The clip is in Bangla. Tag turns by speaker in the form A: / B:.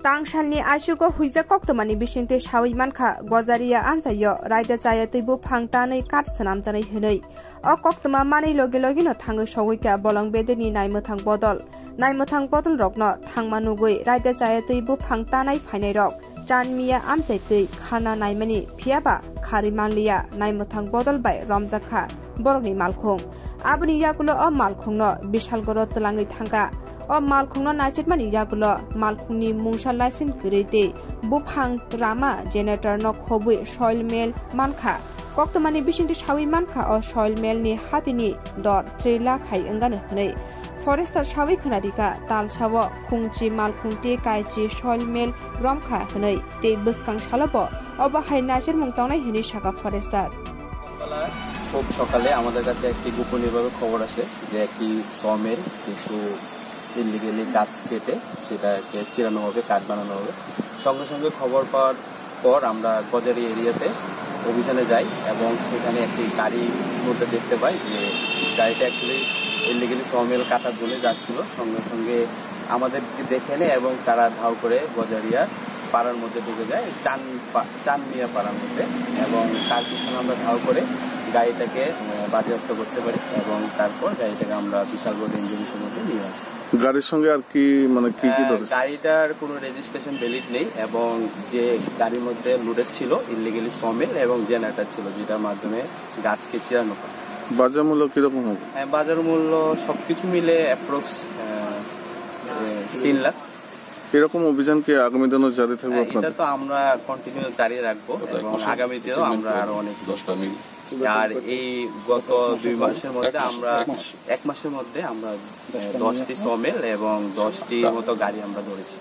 A: Tangshani Ashuko Huiza Koktomani Bishinte Shawi Manka, Gozaria Ansayo, Raida Zaya Tibu Pangtani Katsanam Tani Hune, O Koktoma Mani Logilogino Tango Shawika, Bolong Bedeni Naimotang Bodol, Naimotang Bottle Rock not, Tangmanugui, Raida Zaya Tibu Pangtanai Fine Rock, Jan Mia Amseti, Kana Naimani, Piaba, Karimanlia, Naimotang Bodol by Romzaka, Boroni Malkong, Abuni Yakulo or Malkong no, Bishal Gorot Langi Tanga. O Malkongno Najitmani Yagulo, Malkongni Mungsha License Gurite, Bupang Rama, Generator no Kobui, Soil Mail, Manka, Koktomani Bishinti Shawi Manka or Soil Mail ni Hatini, Dot, 3 lakh Hai Angana. Forester Shawi Kanadika, Tal Shawa, Kungchi Malkungti Kaichi, Soil Mail, Romka Hune, Te Buskang Shalabo, Oba Hai Najir Mungtona Hini Shaka Forester.
B: খুব সকালে আমাদের কাছে একটি গোপনীয়ভাবে খবর আসে যে একটি সমের কিছু ইলিগালি গাছ কেটে সেটাকে চিরানো হবে, কাঠ বানানো হবে। সঙ্গে সঙ্গে খবর পাওয়ার পর আমরা গজারি এরিয়াতে অভিযানে যাই এবং সেখানে একটি গাড়ির মধ্যে দেখতে পাই যে গাড়িটা অ্যাকচুয়ালি ইলিগালি সমেল কাটার জন্য যাচ্ছিল। সঙ্গে সঙ্গে আমাদেরকে দেখে নেয় এবং তারা ধাও করে গজারিয়া পাড়ার মধ্যে ঢুকে যায়, চানমিয়া পাড়ার মধ্যে, এবং তার পিছনে আমরা ধাও করে গাড়িটাকে বাজেয়াপ্ত করতে পারি এবং তারপর গাড়িটাকে আমরা বিশাল রোড এনজিওর মধ্যে নিয়ে আসি।
C: গাড়ির সঙ্গে আর কি মানে কি ধরেছে?
B: গাড়িটার কোনো রেজিস্ট্রেশন ভ্যালিড নেই এবং যে গাড়ির মধ্যে লোডেড ছিল ইলিগালি সমেল এবং জেনারেটর ছিল যেটার মাধ্যমে গাছকে চিরানো হয়।
C: বাজার মূল্য কিরকম হবে?
B: বাজার মূল্য সবকিছু মিলে অ্যাপ্রক্স 3 লাখ।
C: এরকম অভিযান কি আগামী দিনও জারি থাকবে?
B: এটা তো আমরা কন্টিনিউ জারি রাখবো এবং আগামীতেও আমরা আরো অনেক আর এই গত 2 মাসের মধ্যে আমরা 1 মাসের মধ্যে আমরা 10টি সমেল এবং 10টি মতো গাড়ি আমরা ধরেছি।